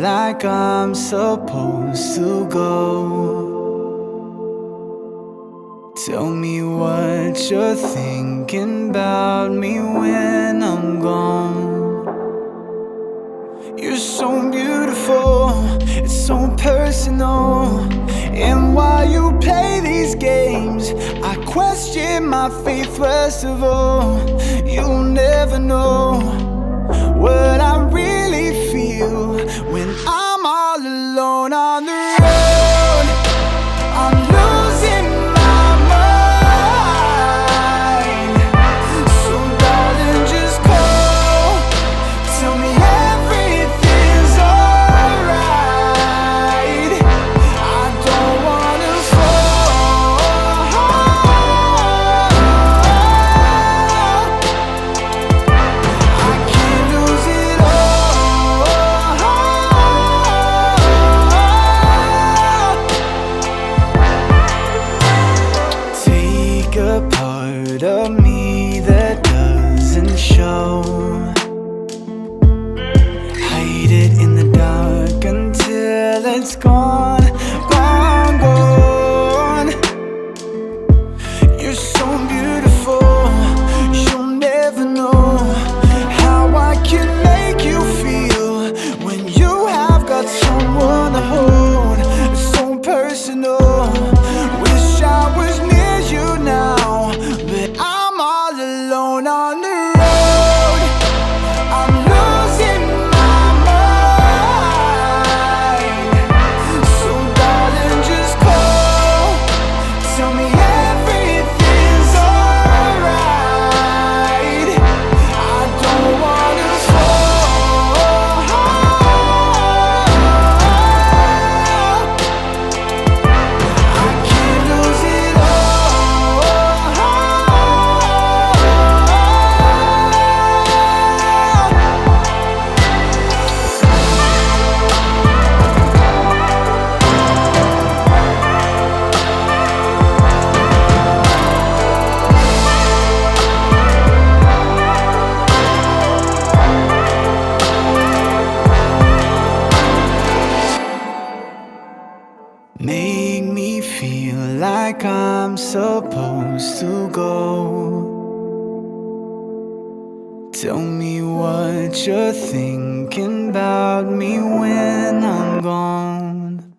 like I'm supposed to go. Tell me what you're thinking about me when I'm gone. You're so beautiful, it's so personal. And while you play these games, I question my faith first of all. You'll never know what I really feel when I'm all alone on the road. I'm losing my mind. So darling, just call, tell me everything's alright. I don't wanna fall. I can't lose it all. Take a part of me that doesn't show. Hide it in the dark until it's gone, gone, gone. You're so beautiful, you'll never know how I can make you feel when you have got someone to hold. It's so personal, wish I was near you now, but I'm all alone on the road. I'm losing my mind. So darling, just call, tell me everything's alright. I don't wanna fall. I can't lose it all. Make me feel like I'm supposed to go. Tell me what you're thinking about me when I'm gone.